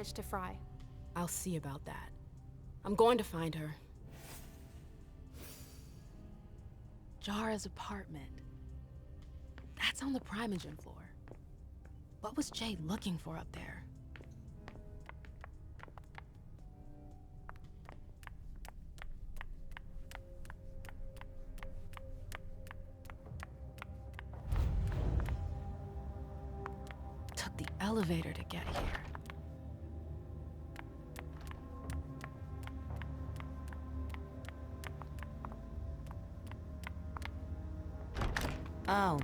fish to fry. I'll see about that. I'm going to find her. Jara's apartment. That's on the Primogen floor. What was Jay looking for up there? Took the elevator to get here. Oh,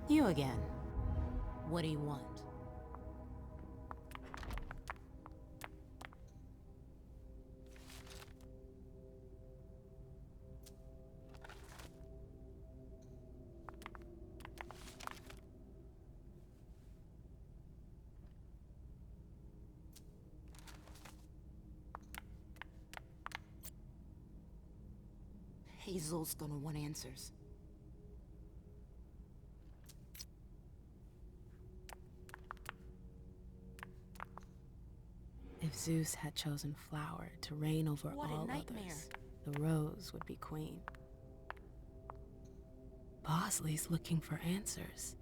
you again. What do you want? Hazel's gonna want answers. If Zeus had chosen Flower to reign over all others, the Rose would be queen. Bosley's looking for answers.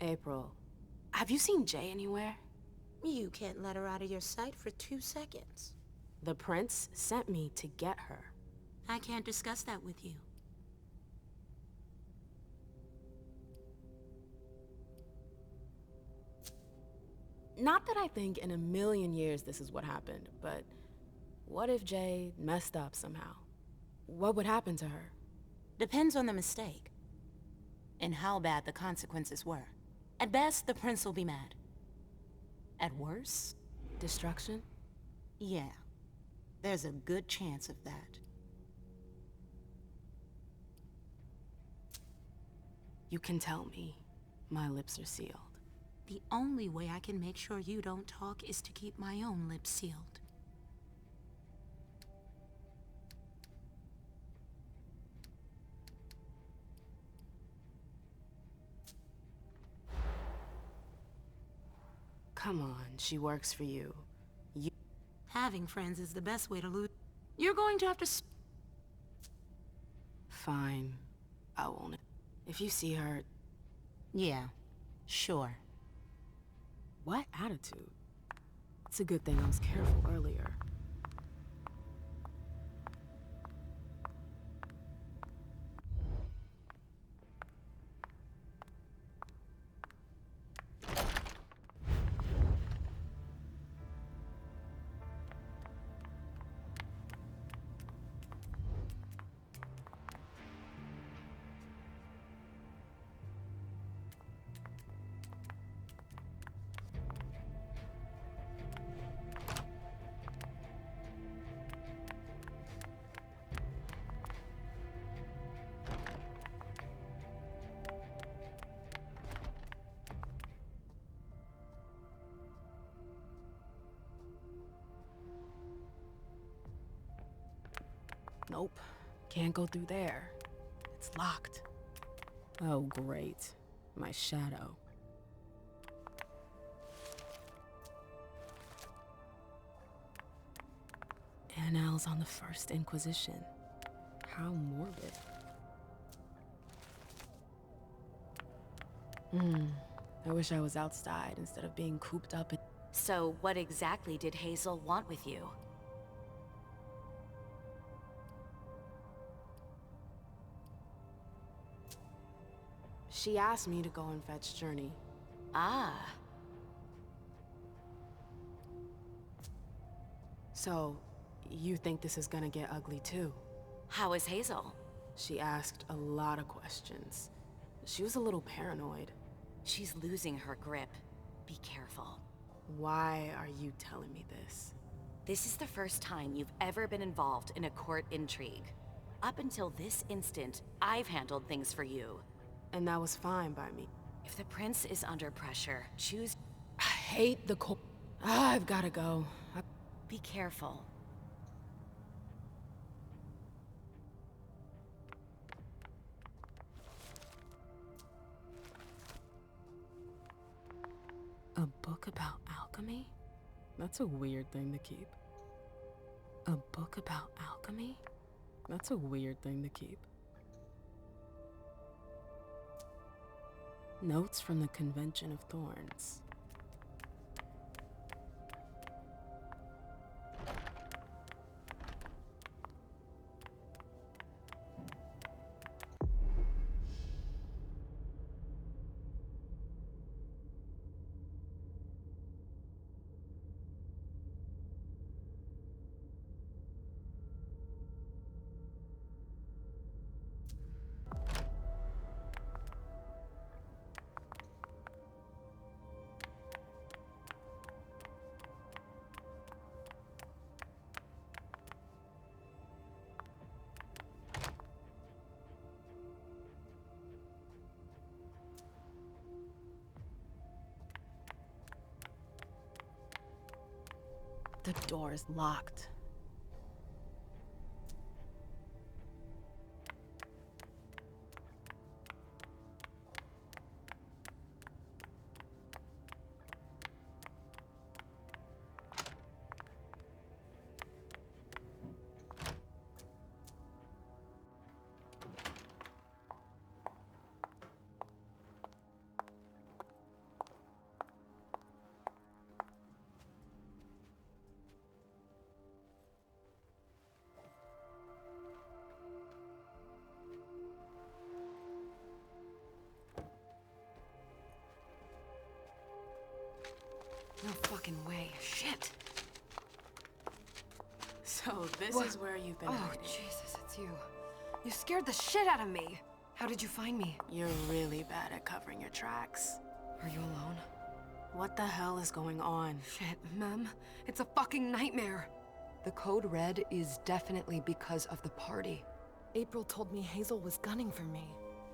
April, have you seen Jay anywhere? You can't let her out of your sight for 2 seconds. The prince sent me to get her. I can't discuss that with you. Not that I think in a million years this is what happened, but what if Jay messed up somehow? What would happen to her? Depends on the mistake. And how bad the consequences were. At best, the prince will be mad. At worst? Destruction? Yeah. There's a good chance of that. You can tell me. My lips are sealed. The only way I can make sure you don't talk is to keep my own lips sealed. Come on, she works for you. Having friends is the best way to lose. You're going to have to Fine. I won't. If you see her... Yeah, sure. What attitude? It's a good thing I was careful earlier. Nope. Can't go through there. It's locked. Oh, great. My shadow. Annals on the First Inquisition. How morbid. I wish I was outside instead of being cooped up in... So what exactly did Hazel want with you? She asked me to go and fetch Journey. Ah. So, you think this is gonna get ugly too? How is Hazel? She asked a lot of questions. She was a little paranoid. She's losing her grip. Be careful. Why are you telling me this? This is the first time you've ever been involved in a court intrigue. Up until this instant, I've handled things for you. And that was fine by me. If the prince is under pressure, choose... I hate the court. I've gotta go. Be careful. book about alchemy? That's a weird thing to keep. A book about alchemy? That's a weird thing to keep. Notes from the Convention of Thorns. The door is locked. No fucking way. Shit. So this What? is where you've been Oh, hiding. Jesus, it's you. You scared the shit out of me. How did you find me? You're really bad at covering your tracks. Are you alone? What the hell is going on? Shit, Mem. It's a fucking nightmare. The code red is definitely because of the party. April told me Hazel was gunning for me.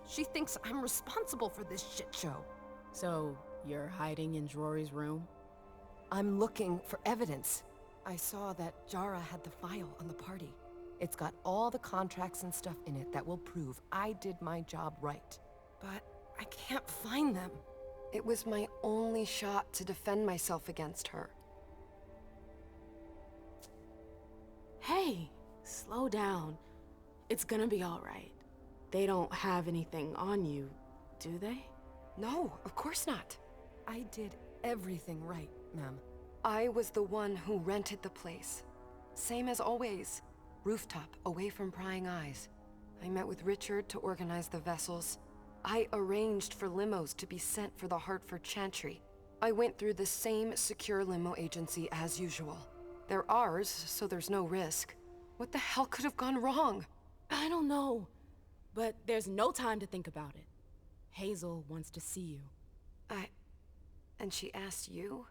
She thinks I'm responsible for this shit show. So, you're hiding in Rory's room? I'm looking for evidence. I saw that Jara had the file on the party. It's got all the contracts and stuff in it that will prove I did my job right. But I can't find them. It was my only shot to defend myself against her. Hey, slow down. It's gonna be all right. They don't have anything on you, do they? No, of course not. I did everything right, ma'am. I was the one who rented the place. Same as always. Rooftop, away from prying eyes. I met with Richard to organize the vessels. I arranged for limos to be sent for the Hartford Chantry. I went through the same secure limo agency as usual. They're ours, so there's no risk. What the hell could have gone wrong? I don't know. But there's no time to think about it. Hazel wants to see you. And she asked you?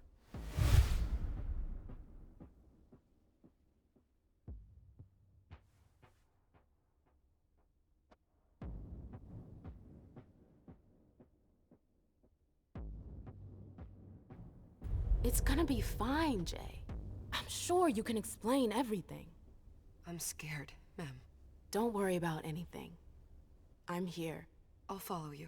It's gonna be fine, Jay. I'm sure you can explain everything. I'm scared, ma'am. Don't worry about anything. I'm here. I'll follow you.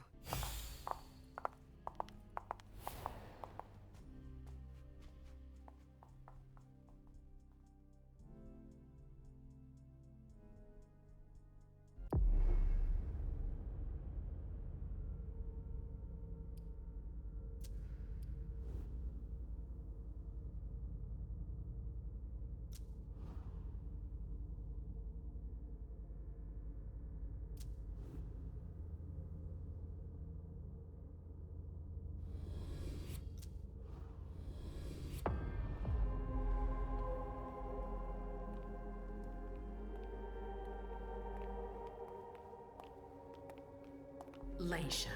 Leisha,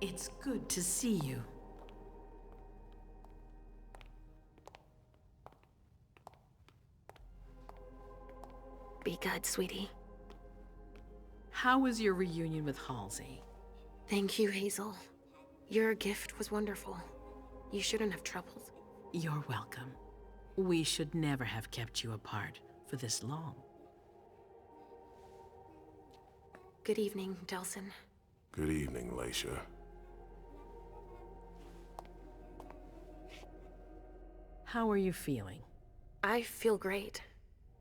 it's good to see you. Be good, sweetie. How was your reunion with Halsey? Thank you, Hazel. Your gift was wonderful. You shouldn't have troubled. You're welcome. We should never have kept you apart for this long. Good evening, Delsin. Good evening, Leisha. How are you feeling? I feel great.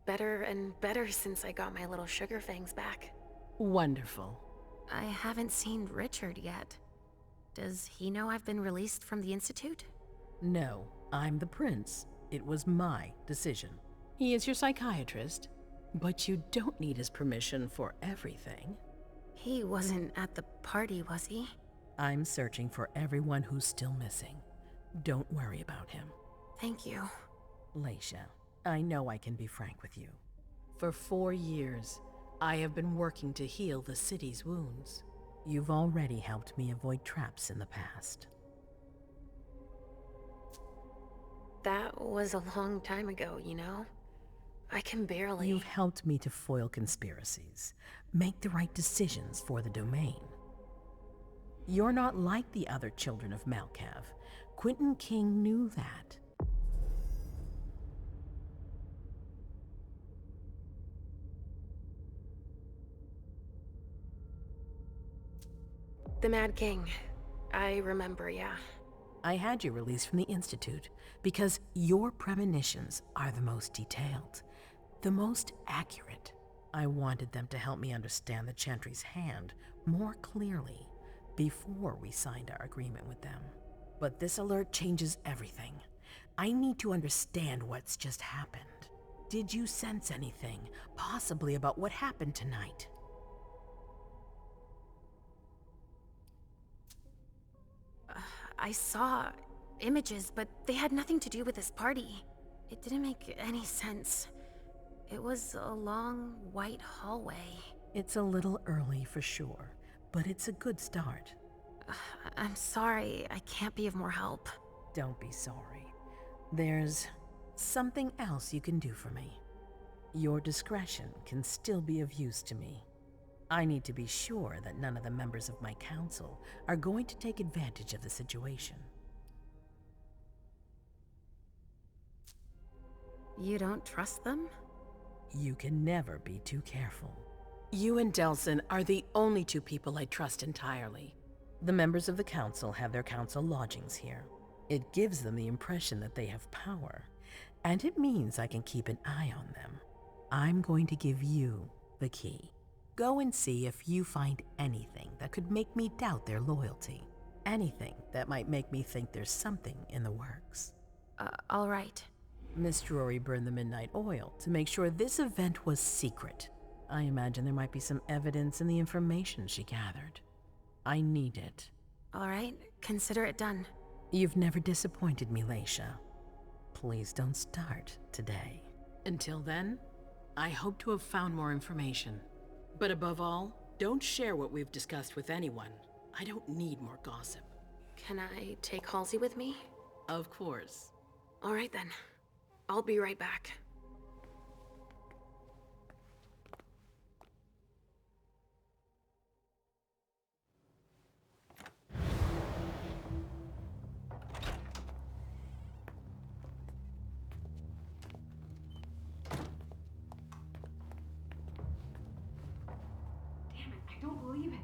Better and better since I got my little sugar fangs back. Wonderful. I haven't seen Richard yet. Does he know I've been released from the Institute? No, I'm the prince. It was my decision. He is your psychiatrist, but you don't need his permission for everything. He wasn't at the party, was he? I'm searching for everyone who's still missing. Don't worry about him. Thank you. Leisha, I know I can be frank with you. For 4 years, I have been working to heal the city's wounds. You've already helped me avoid traps in the past. That was a long time ago, you know? I can barely... You've helped me to foil conspiracies, make the right decisions for the domain. You're not like the other children of Malkav. Quentin King knew that. The Mad King. I remember, yeah. I had you released from the Institute because your premonitions are the most detailed, the most accurate. I wanted them to help me understand the Chantry's hand more clearly before we signed our agreement with them. But this alert changes everything. I need to understand what's just happened. Did you sense anything, possibly about what happened tonight? I saw images, but they had nothing to do with this party. It didn't make any sense. It was a long, white hallway. It's a little early for sure, but it's a good start. I'm sorry, I can't be of more help. Don't be sorry. There's something else you can do for me. Your discretion can still be of use to me. I need to be sure that none of the members of my council are going to take advantage of the situation. You don't trust them? You can never be too careful. You and Delson are the only two people I trust entirely. The members of the council have their council lodgings here. It gives them the impression that they have power, and it means I can keep an eye on them. I'm going to give you the key. Go and see if you find anything that could make me doubt their loyalty. Anything that might make me think there's something in the works. All right. Miss Drury burned the midnight oil to make sure this event was secret. I imagine there might be some evidence in the information she gathered. I need it. All right, consider it done. You've never disappointed me, Leisha. Please don't start today. Until then, I hope to have found more information. But above all, don't share what we've discussed with anyone. I don't need more gossip. Can I take Halsey with me? Of course. All right then. I'll be right back. Damn it, I don't believe it.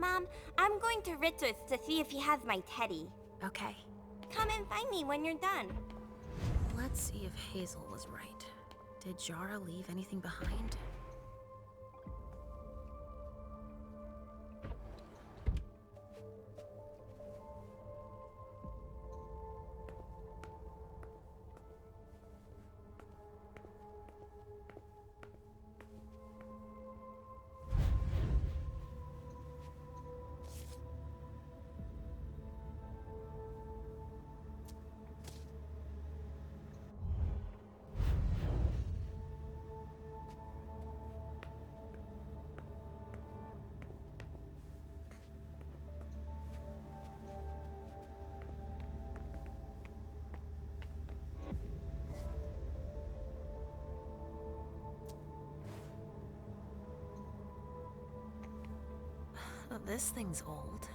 Mom, I'm going to Richard's to see if he has my teddy. Okay. Come and find me when you're done. Let's see if Hazel was right. Did Jara leave anything behind? Oh, this thing's old.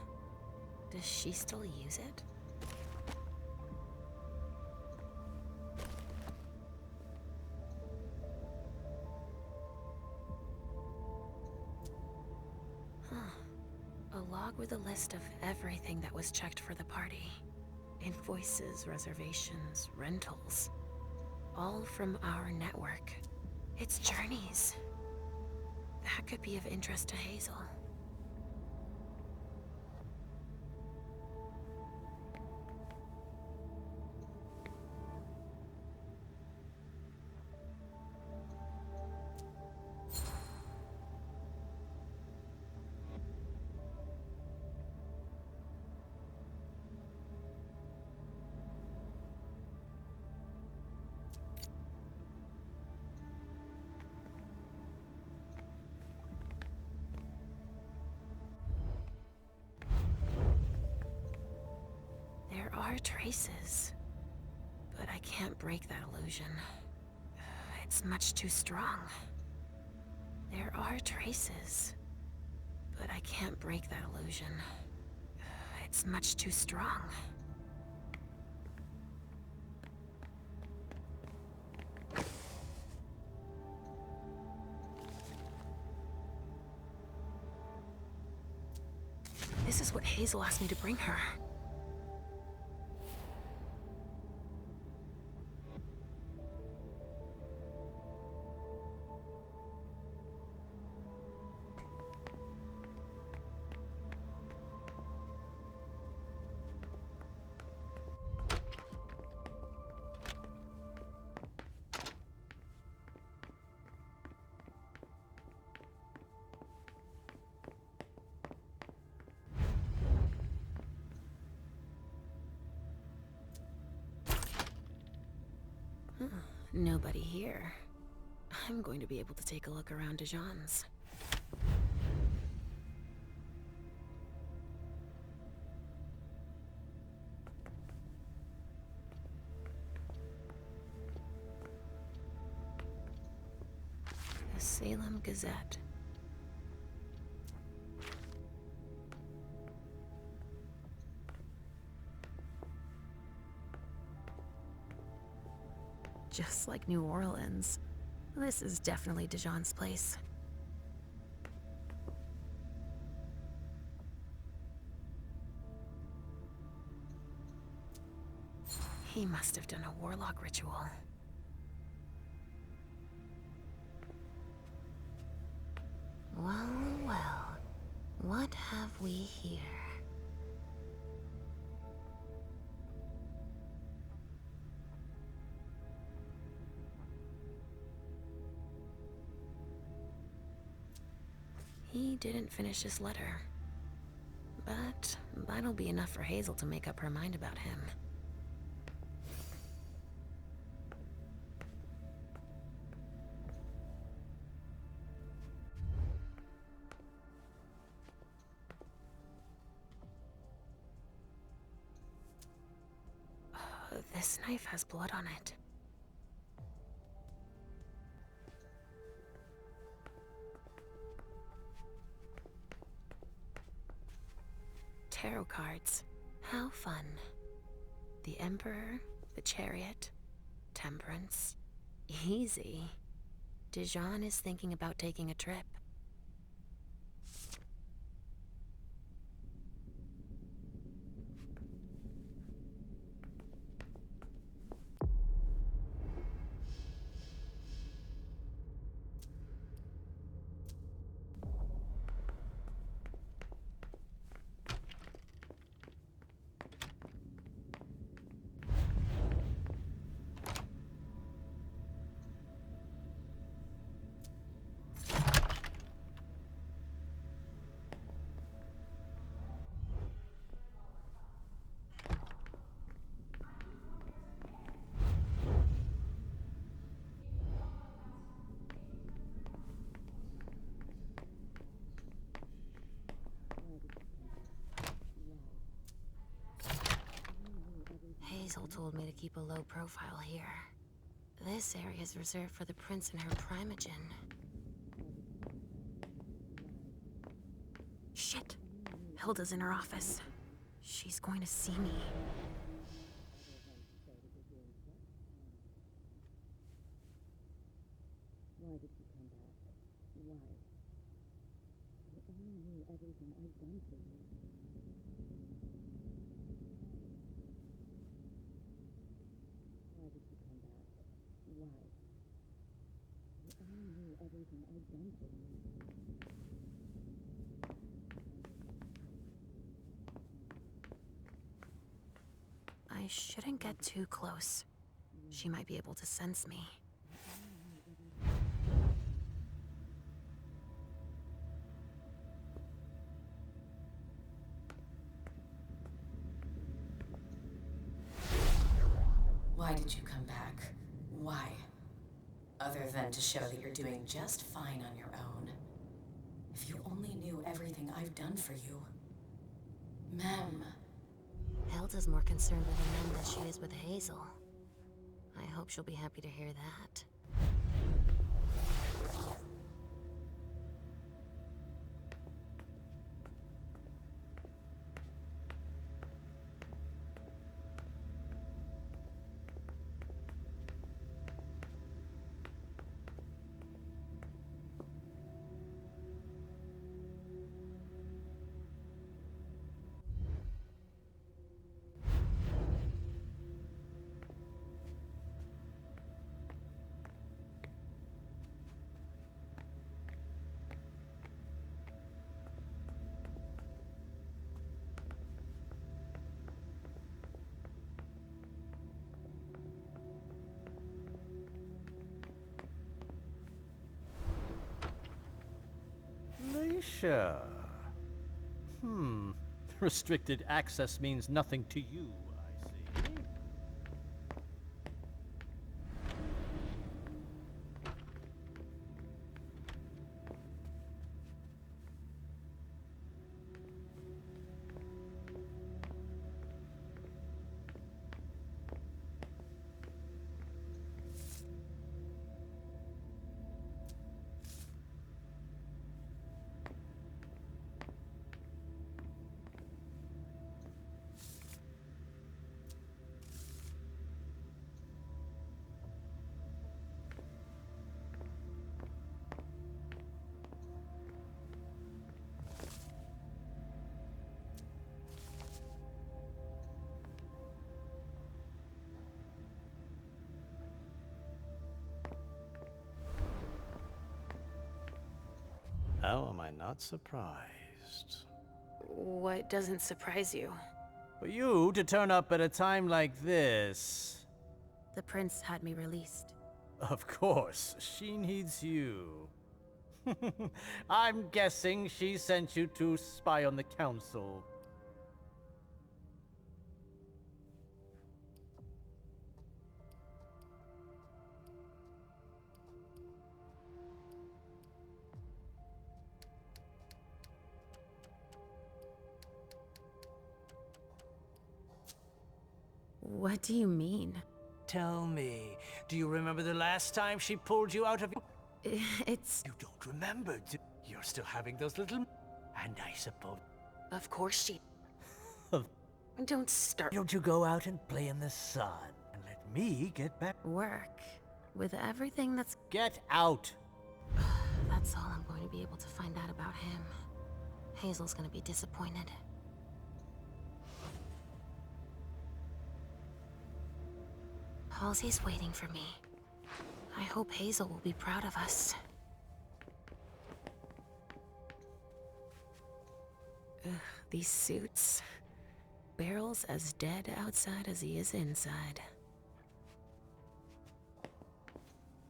Does she still use it? Huh. A log with a list of everything that was checked for the party. Invoices, reservations, rentals. All from our network. It's journeys. That could be of interest to Hazel. There are traces, but I can't break that illusion. It's much too strong. There are traces, but I can't break that illusion. It's much too strong. This is what Hazel asked me to bring her. Nobody here. I'm going to be able to take a look around Dijon's. The Salem Gazette. Just like New Orleans. This is definitely Dijon's place. He must have done a warlock ritual. Well, well. What have we here? He didn't finish his letter. But that'll be enough for Hazel to make up her mind about him. This knife has blood on it. Tarot cards. How fun. The Emperor, the Chariot, Temperance. Easy. Dijon is thinking about taking a trip. told me to keep a low profile here. This area is reserved for the prince and her primogen. Shit! Hilda's in her office. She's going to see me. Why did you come back? Why? You only knew everything I've done for you. Why did you come back? Why? You only knew everything I've done for you. I shouldn't get too close. She might be able to sense me. Why did you come back? Why? Other than to show that you're doing just fine on your own. If you only knew everything I've done for you. Mem. Hilda's more concerned with the men than she is with Hazel. I hope she'll be happy to hear that. Leisha. Restricted access means nothing to you, I see. How am I not surprised? What doesn't surprise you? For you to turn up at a time like this. The prince had me released. Of course, she needs you. I'm guessing she sent you to spy on the council. What do you mean? Tell me, do you remember the last time she pulled you out of... It's... You don't remember, you're still having those little... And I suppose... Of course she... Don't start... Don't you go out and play in the sun, and let me get back... Work. With everything that's... Get out! That's all I'm going to be able to find out about him. Hazel's gonna be disappointed. Halsey's waiting for me. I hope Hazel will be proud of us. Ugh, these suits. Barrel's as dead outside as he is inside.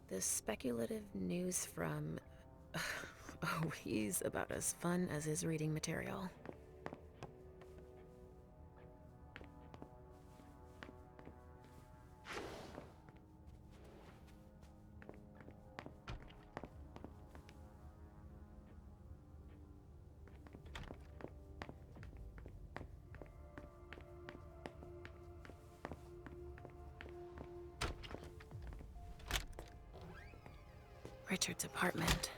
The speculative news from... Oh, he's about as fun as his reading material. Richard's apartment.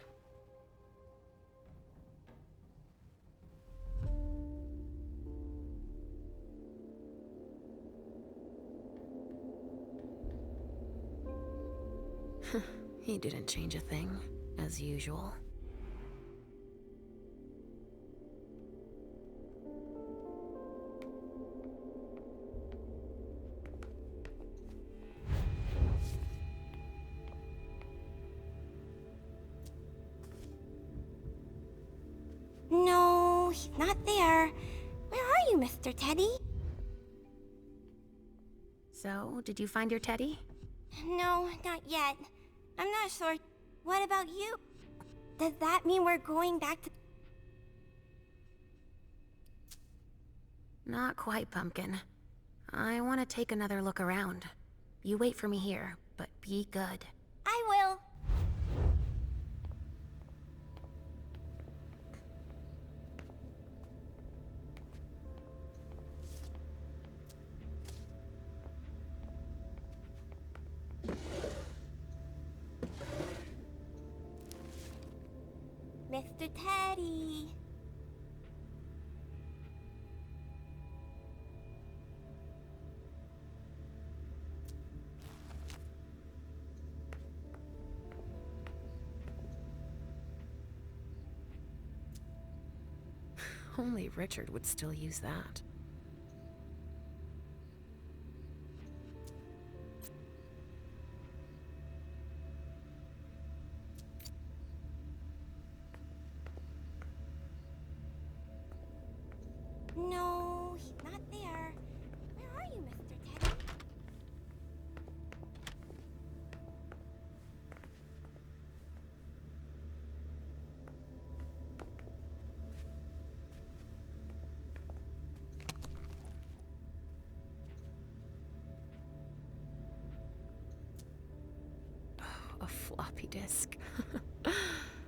He didn't change a thing, as usual. No, he's not there. Where are you, Mr. Teddy? So, did you find your teddy? No, not yet. I'm not sure. What about you? Does that mean we're going back to... Not quite, Pumpkin. I want to take another look around. You wait for me here, but be good. I will. Mr. Teddy. Only Richard would still use that. No, he's not there. Where are you, Mr. Teddy? A floppy disk.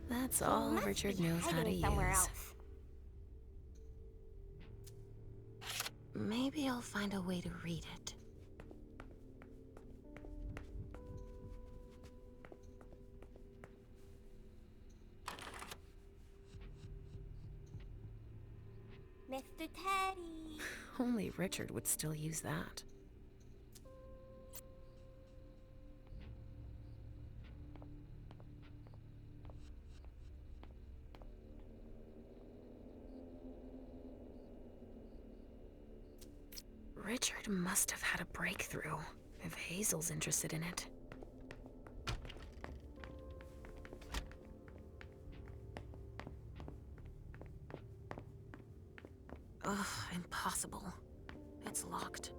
That's He all must Richard be knows how to hiding somewhere use. else. Maybe I'll find a way to read it. Mr. Teddy. Only Richard would still use that. Richard must have had a breakthrough, if Hazel's interested in it. Ugh, impossible. It's locked.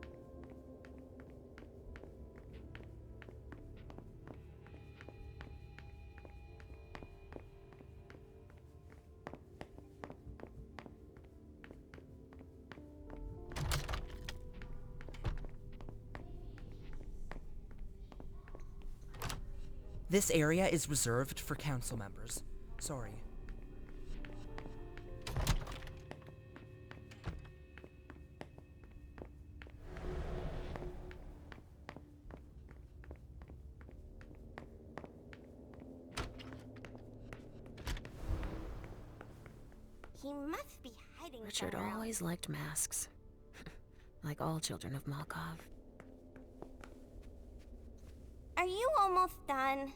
This area is reserved for council members. Sorry. He must be hiding Richard somewhere else. always liked masks. Like all children of Malkov. Are you almost done?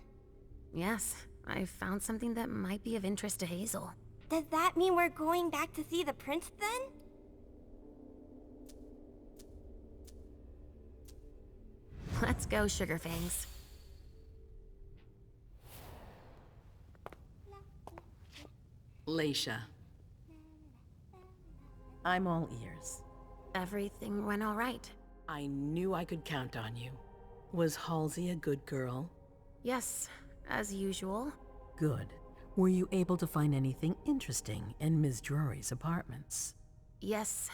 Yes, I found something that might be of interest to Hazel. Does that mean we're going back to see the prince then? Let's go, Sugarfangs. Leisha. I'm all ears. Everything went all right. I knew I could count on you. Was Halsey a good girl? Yes, as usual. Good. Were you able to find anything interesting in Ms. Drury's apartments? Yes,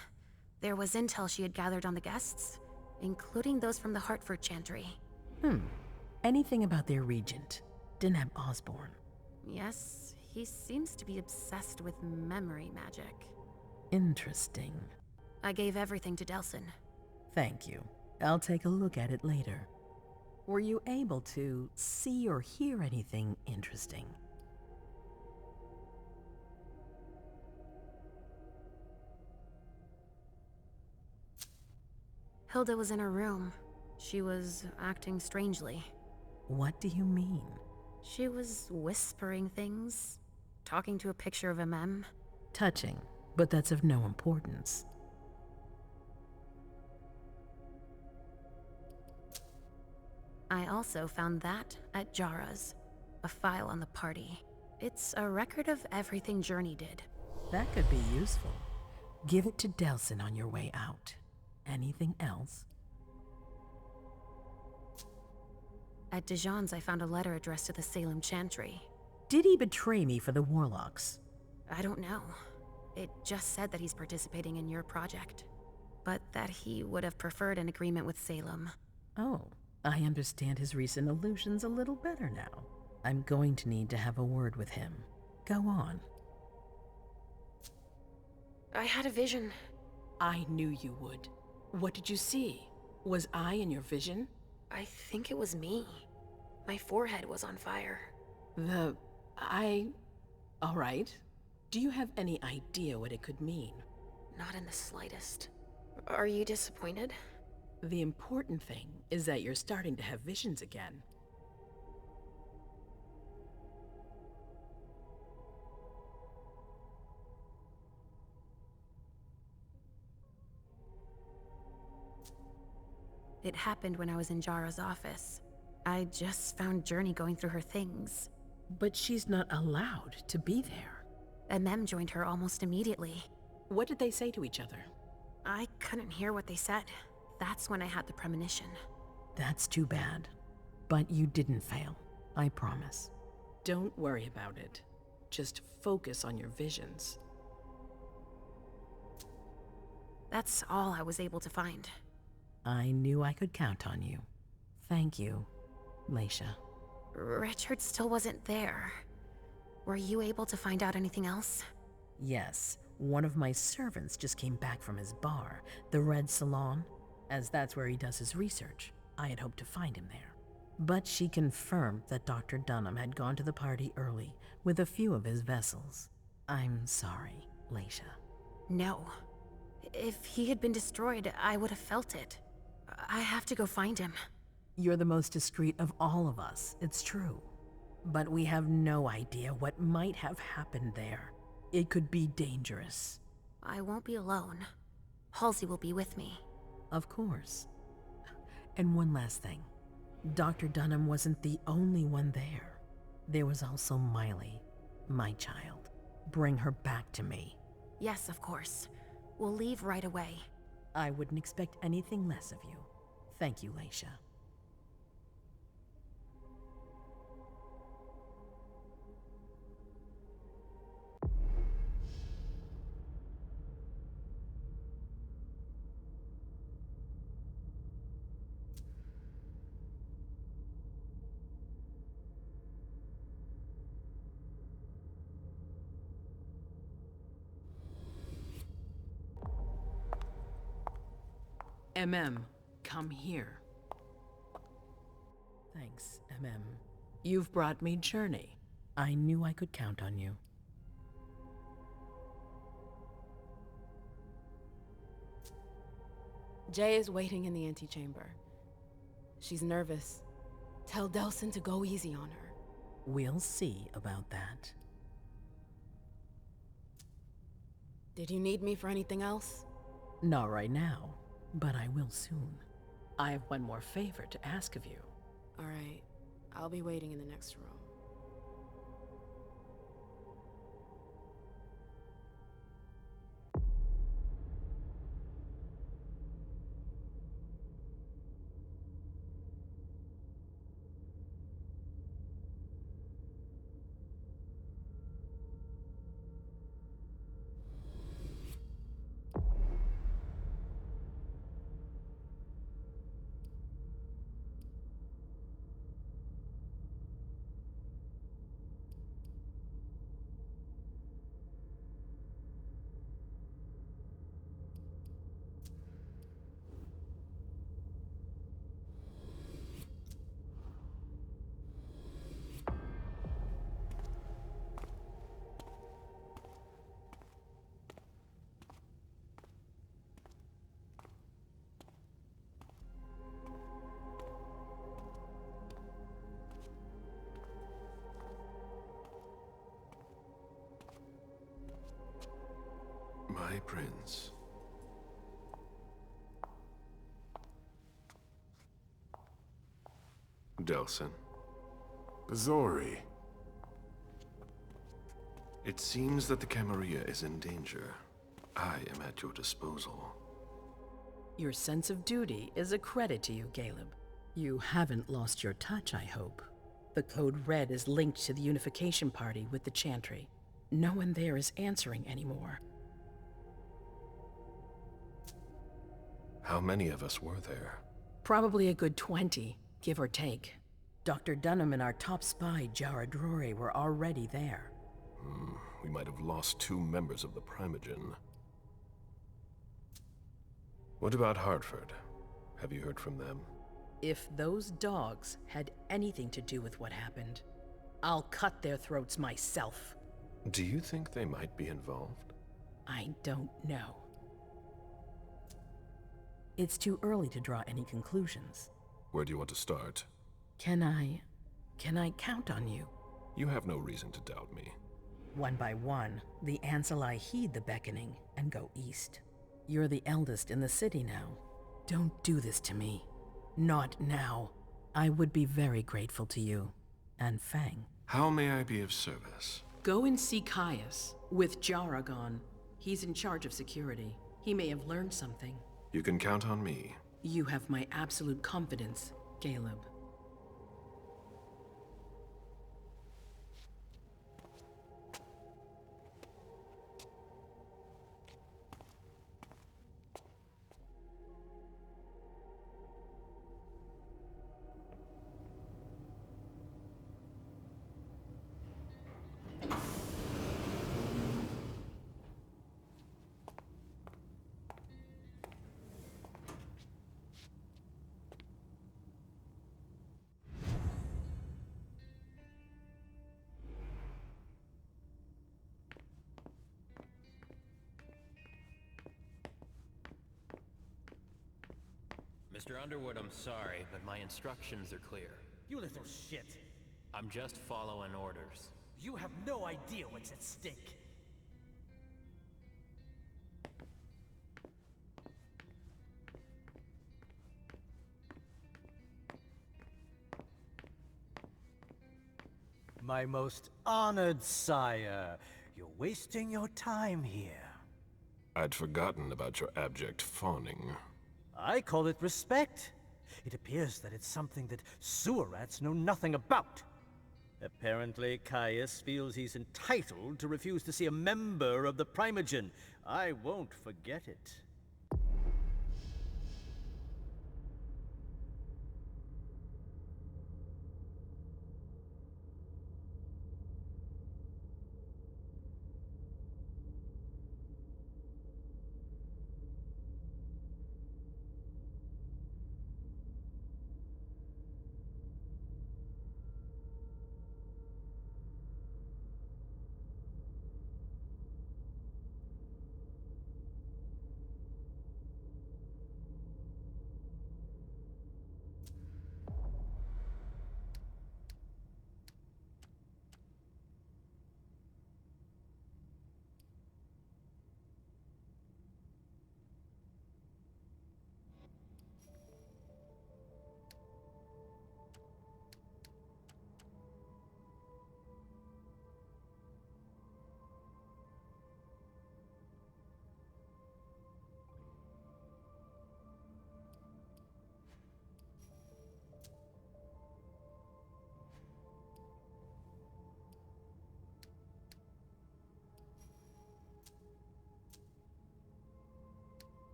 there was intel she had gathered on the guests, including those from the Hartford Chantry. Anything about their regent, Deneb Osborne? Yes, he seems to be obsessed with memory magic. Interesting. I gave everything to Delsin. Thank you. I'll take a look at it later. Were you able to see or hear anything interesting? Hilda was in her room. She was acting strangely. What do you mean? She was whispering things, talking to a picture of a mem. Touching, but that's of no importance. I also found that at Jara's, a file on the party. It's a record of everything Journey did. That could be useful. Give it to Delsin on your way out. Anything else? At Dijon's, I found a letter addressed to the Salem Chantry. Did he betray me for the Warlocks? I don't know. It just said that he's participating in your project, but that he would have preferred an agreement with Salem. Oh, I understand his recent illusions a little better now. I'm going to need to have a word with him. Go on. I had a vision. I knew you would. What did you see? Was I in your vision? I think it was me. My forehead was on fire. All right. Do you have any idea what it could mean? Not in the slightest. Are you disappointed? The important thing is that you're starting to have visions again. It happened when I was in Jara's office. I just found Journey going through her things. But she's not allowed to be there. A mem joined her almost immediately. What did they say to each other? I couldn't hear what they said. That's when I had the premonition. That's too bad. But you didn't fail, I promise. Don't worry about it. Just focus on your visions. That's all I was able to find. I knew I could count on you. Thank you, Leisha. Richard still wasn't there. Were you able to find out anything else? Yes, one of my servants just came back from his bar, the Red Salon, as that's where he does his research. I had hoped to find him there. But she confirmed that Dr. Dunham had gone to the party early with a few of his vessels. I'm sorry, Leisha. No. If he had been destroyed, I would have felt it. I have to go find him. You're the most discreet of all of us, it's true. But we have no idea what might have happened there. It could be dangerous. I won't be alone. Halsey will be with me. Of course. And one last thing. Dr. Dunham wasn't the only one there. There was also Miley, my child. Bring her back to me. Yes, of course. We'll leave right away. I wouldn't expect anything less of you. Thank you, Leisha. Come here. Thanks, MM. You've brought me Journey. I knew I could count on you. Jay is waiting in the antechamber. She's nervous. Tell Delsin to go easy on her. We'll see about that. Did you need me for anything else? Not right now, but I will soon. I have one more favor to ask of you. All right. I'll be waiting in the next room. Sky Prince. Delsin. Zori. It seems that the Camarilla is in danger. I am at your disposal. Your sense of duty is a credit to you, Caleb. You haven't lost your touch, I hope. The Code Red is linked to the Unification Party with the Chantry. No one there is answering anymore. How many of us were there? Probably a good 20, give or take. Dr. Dunham and our top spy, Jara Drury, were already there. We might have lost 2 members of the Primogen. What about Hartford? Have you heard from them? If those dogs had anything to do with what happened, I'll cut their throats myself. Do you think they might be involved? I don't know. It's too early to draw any conclusions. Where do you want to start? Can I count on you? You have no reason to doubt me. One by one, the Ancili heed the beckoning and go east. You're the eldest in the city now. Don't do this to me. Not now. I would be very grateful to you. And Fang. How may I be of service? Go and see Caius, with Jara gone. He's in charge of security. He may have learned something. You can count on me. You have my absolute confidence, Caleb. Mr. Underwood, I'm sorry, but my instructions are clear. You little shit. I'm just following orders. You have no idea what's at stake. My most honored sire, you're wasting your time here. I'd forgotten about your abject fawning. I call it respect. It appears that it's something that sewer rats know nothing about. Apparently, Caius feels he's entitled to refuse to see a member of the Primogen. I won't forget it.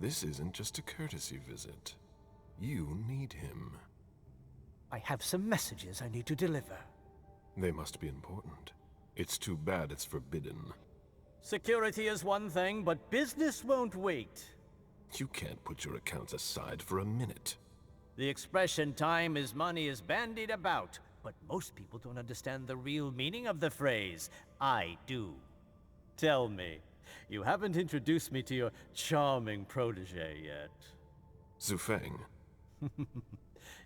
This isn't just a courtesy visit. You need him. I have some messages I need to deliver. They must be important. It's too bad it's forbidden. Security is one thing, but business won't wait. You can't put your accounts aside for a minute. The expression time is money is bandied about, but most people don't understand the real meaning of the phrase. I do. Tell me, You haven't introduced me to your charming protege yet. Zufeng.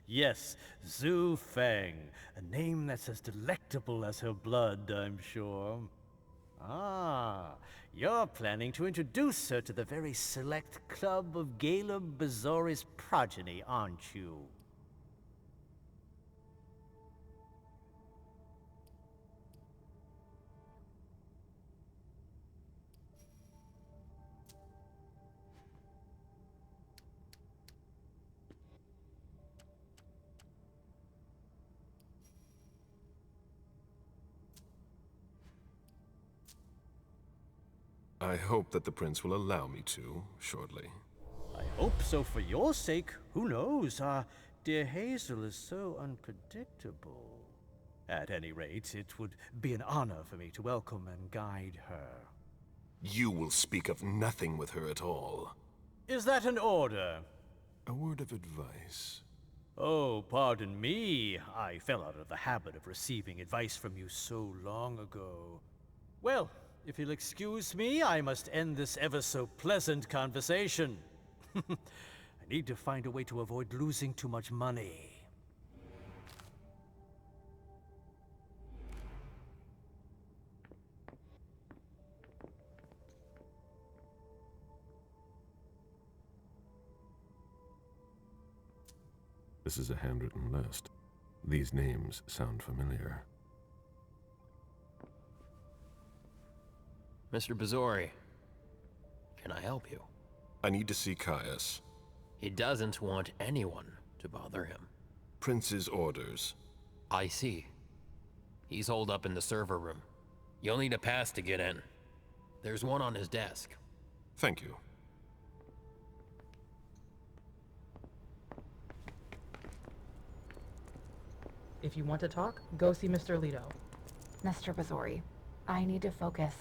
Yes, Zhu Feng. A name that's as delectable as her blood, I'm sure. Ah, you're planning to introduce her to the very select club of Gala Bazori's progeny, aren't you? I hope that the prince will allow me to, shortly. I hope so for your sake. Who knows? Dear Hazel is so unpredictable. At any rate, it would be an honor for me to welcome and guide her. You will speak of nothing with her at all. Is that an order? A word of advice. Oh, pardon me. I fell out of the habit of receiving advice from you so long ago. Well, if you'll excuse me, I must end this ever-so-pleasant conversation. I need to find a way to avoid losing too much money. This is a handwritten list. These names sound familiar. Mr. Bazori, can I help you? I need to see Caius. He doesn't want anyone to bother him. Prince's orders. I see. He's holed up in the server room. You'll need a pass to get in. There's one on his desk. Thank you. If you want to talk, go see Mr. Leto. Mr. Bazori, I need to focus.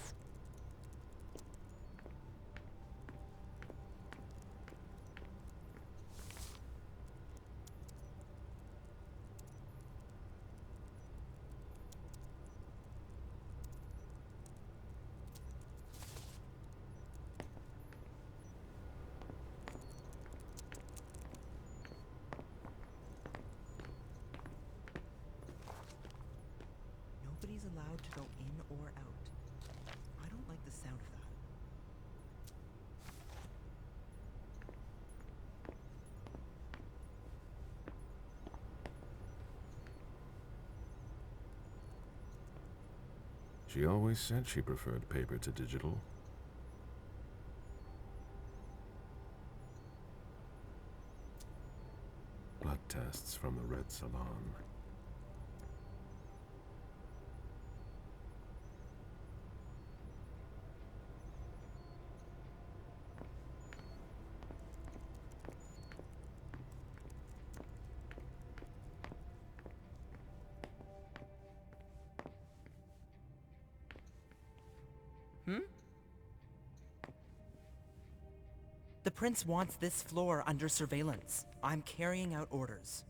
Nobody's allowed to go in or out. I don't like the sound of that. She always said she preferred paper to digital. Blood tests from the Red Salon. The prince wants this floor under surveillance. I'm carrying out orders.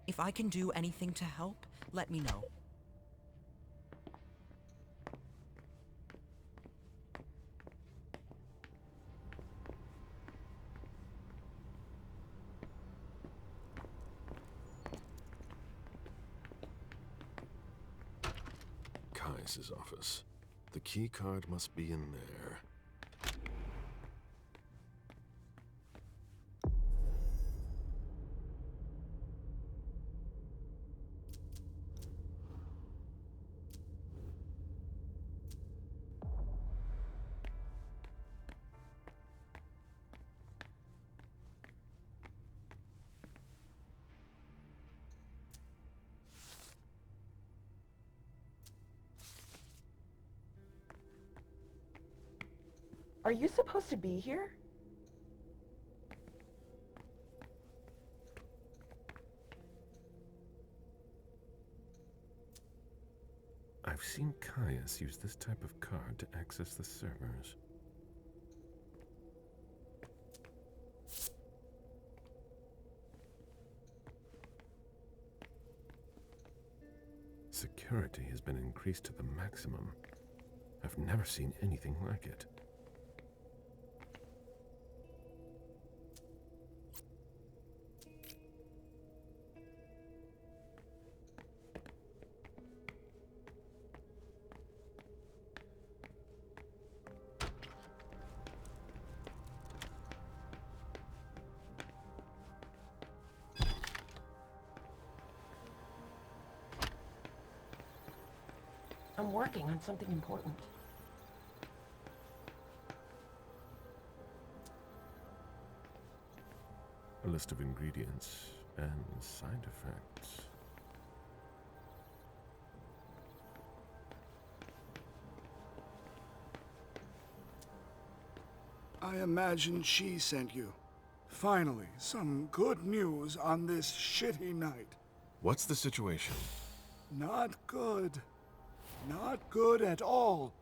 If I can do anything to help, let me know. Caius's office. The key card must be in there. Are you supposed to be here? I've seen Caius use this type of card to access the servers. Security has been increased to the maximum. I've never seen anything like it. I'm working on something important. A list of ingredients and side effects. I imagine she sent you. Finally, some good news on this shitty night. What's the situation? Not good. Not good at all.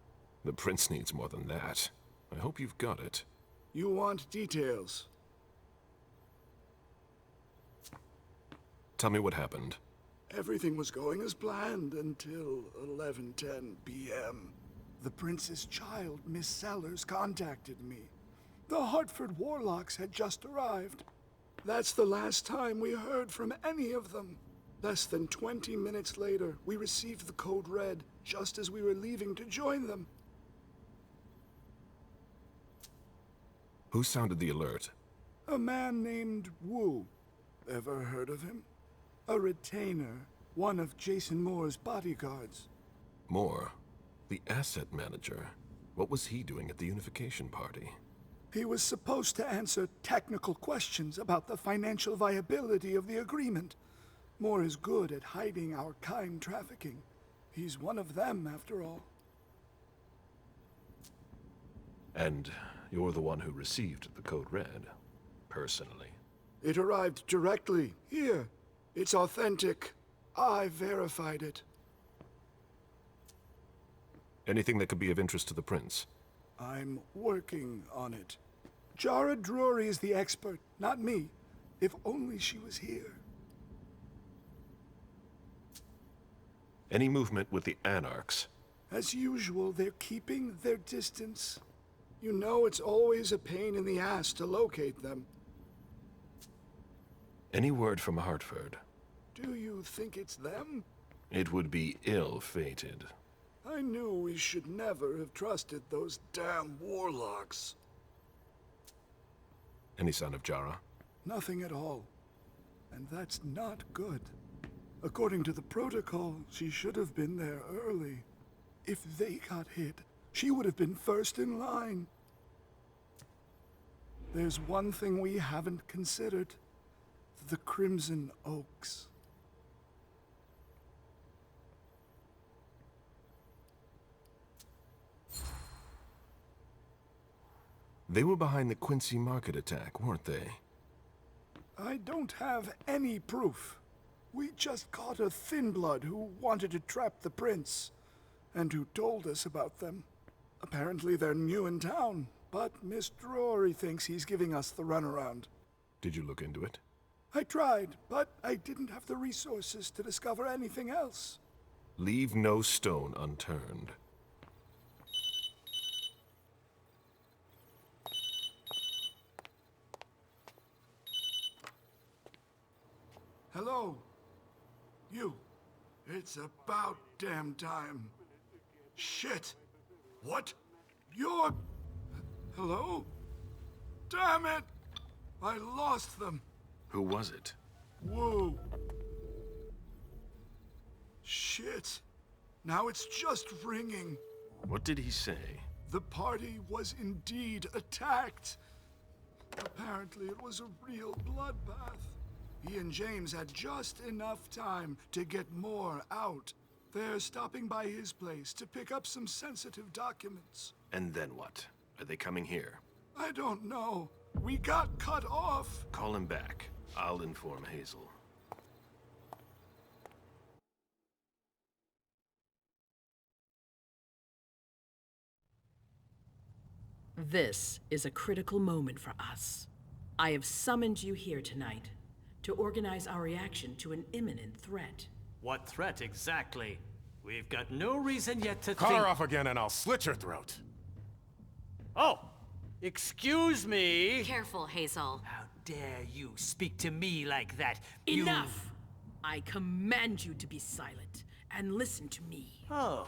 The prince needs more than that. I hope you've got it. You want details. Tell me what happened. Everything was going as planned until 11:10 p.m. The prince's child, Miss Sellers, contacted me. The Hartford Warlocks had just arrived. That's the last time we heard from any of them. Less than 20 minutes later, we received the code red, just as we were leaving to join them. Who sounded the alert? A man named Wu. Ever heard of him? A retainer, one of Jason Moore's bodyguards. Moore? The asset manager? What was he doing at the unification party? He was supposed to answer technical questions about the financial viability of the agreement. Moore is good at hiding our kind trafficking. He's one of them, after all. And you're the one who received the code red, personally. It arrived directly, here. It's authentic. I verified it. Anything that could be of interest to the prince? I'm working on it. Jara Drury is the expert, not me. If only she was here. Any movement with the Anarchs? As usual, they're keeping their distance. You know it's always a pain in the ass to locate them. Any word from Hartford? Do you think it's them? It would be ill-fated. I knew we should never have trusted those damn warlocks. Any sign of Jara? Nothing at all. And that's not good. According to the protocol, she should have been there early. If they got hit, she would have been first in line. There's one thing we haven't considered. The Crimson Oaks. They were behind the Quincy Market attack, weren't they? I don't have any proof. We just caught a thin blood who wanted to trap the prince, and who told us about them. Apparently they're new in town, but Miss Drury thinks he's giving us the runaround. Did you look into it? I tried, but I didn't have the resources to discover anything else. Leave no stone unturned. Hello? You. It's about damn time. Shit! What? You're... Hello? Damn it! I lost them. Who was it? Whoa. Shit. Now it's just ringing. What did he say? The party was indeed attacked. Apparently it was a real bloodbath. He and James had just enough time to get more out. They're stopping by his place to pick up some sensitive documents. And then what? Are they coming here? I don't know. We got cut off. Call him back. I'll inform Hazel. This is a critical moment for us. I have summoned you here tonight to organize our reaction to an imminent threat. What threat exactly? We've got no reason yet to Cut think... her off again and I'll slit your throat. Oh! Excuse me! Careful, Hazel. How dare you speak to me like that? Enough! I command you to be silent and listen to me. Oh,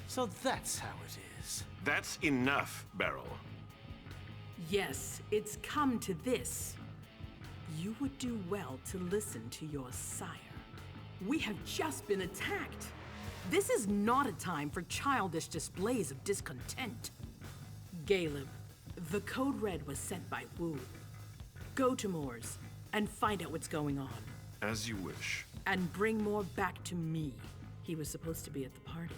so that's how it is. That's enough, Beryl. Yes, it's come to this. You would do well to listen to your sire. We have just been attacked. This is not a time for childish displays of discontent. Caleb, the code red was sent by Wu. Go to Moore's and find out what's going on. As you wish. And bring Moore back to me. He was supposed to be at the party.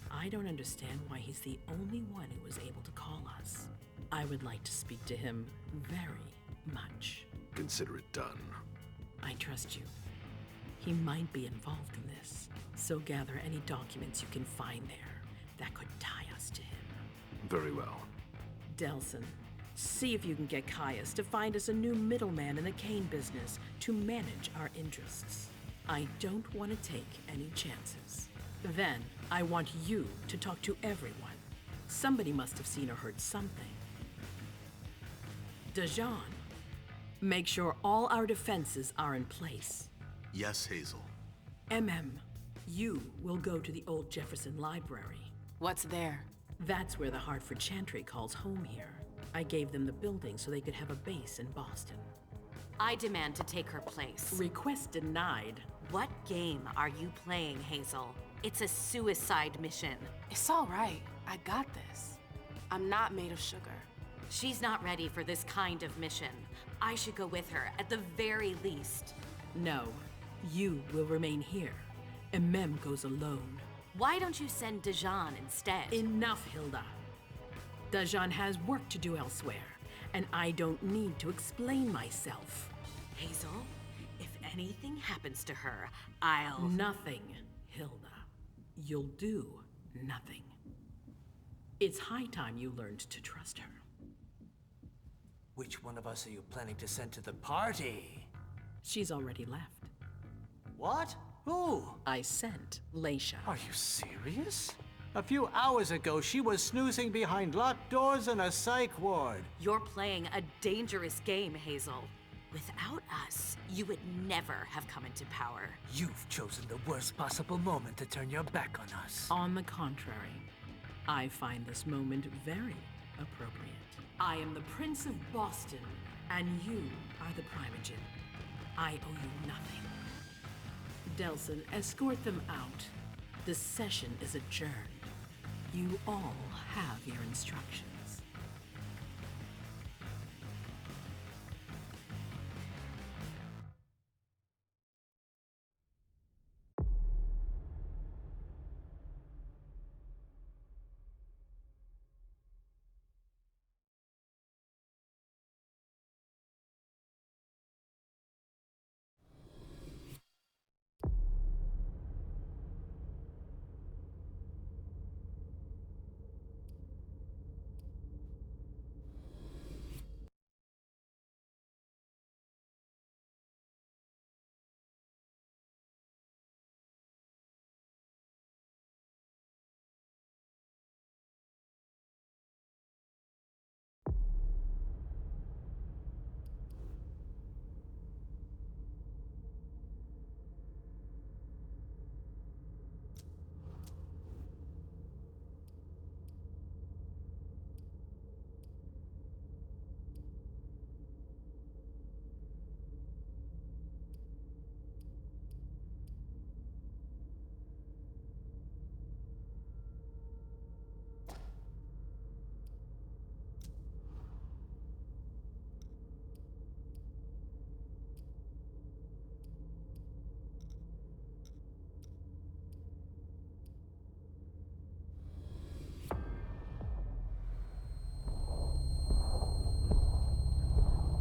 I don't understand why he's the only one who was able to call us. I would like to speak to him very much. Consider it done. I trust you. He might be involved in this, so gather any documents you can find there that could tie us to him. Very well. Delsin, see if you can get Caius to find us a new middleman in the cane business to manage our interests. I don't want to take any chances. Then, I want you to talk to everyone. Somebody must have seen or heard something. Dajan, make sure all our defenses are in place. Yes, Hazel. You will go to the old Jefferson Library. What's there? That's where the Hartford Chantry calls home here. I gave them the building so they could have a base in Boston. I demand to take her place. Request denied. What game are you playing, Hazel? It's a suicide mission. It's all right. I got this. I'm not made of sugar. She's not ready for this kind of mission. I should go with her, at the very least. No, you will remain here. Goes alone. Why don't you send Dajan instead? Enough, Hilda. Dajan has work to do elsewhere, and I don't need to explain myself. Hazel, if anything happens to her, I'll... Nothing, Hilda. You'll do nothing. It's high time you learned to trust her. Which one of us are you planning to send to the party? She's already left. What? Who? I sent Leisha. Are you serious? A few hours ago, she was snoozing behind locked doors in a psych ward. You're playing a dangerous game, Hazel. Without us, you would never have come into power. You've chosen the worst possible moment to turn your back on us. On the contrary, I find this moment very appropriate. I am the Prince of Boston, and you are the Primogen. I owe you nothing. Delsin, escort them out. The session is adjourned. You all have your instructions.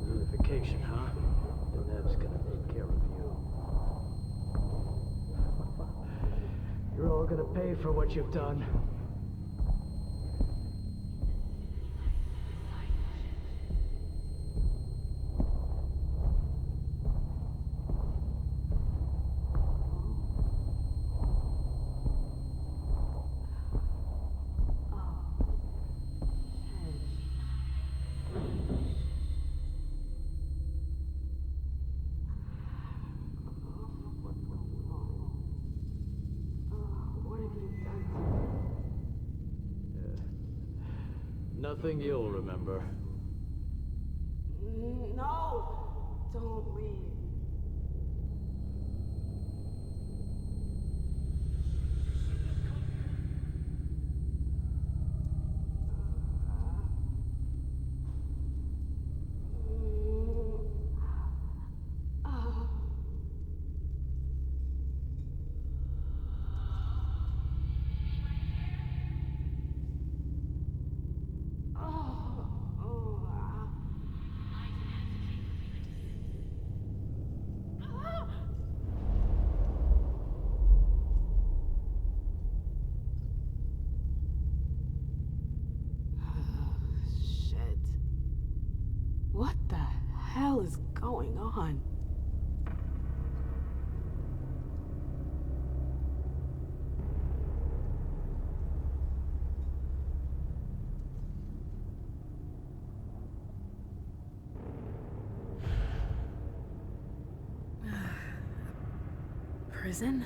Unification, huh? Denev's gonna take care of you. You're all gonna pay for what you've done. Nothing you'll remember. No! Don't leave. Shit. What the hell is going on? Prison?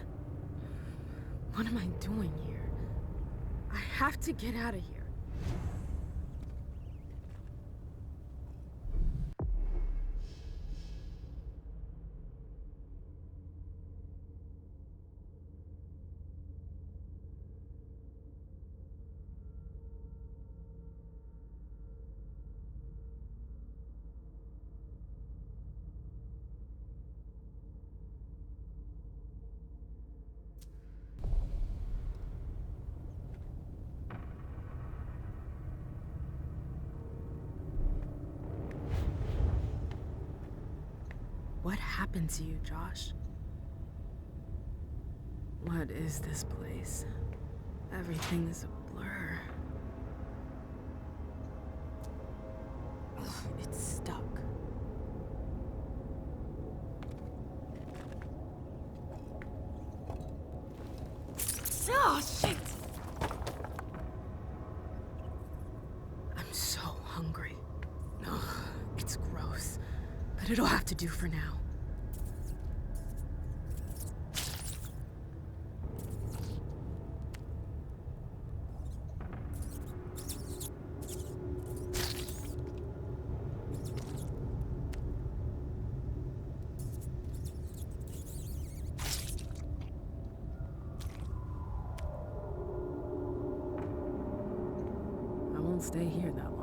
What am I doing here? I have to get out of here. What happened to you, Josh? What is this place? Everything is a blur. Ugh, it's stuck. Oh, shit! I'm so hungry. Ugh, it's gross. But it'll have to do for now. I won't stay here that long.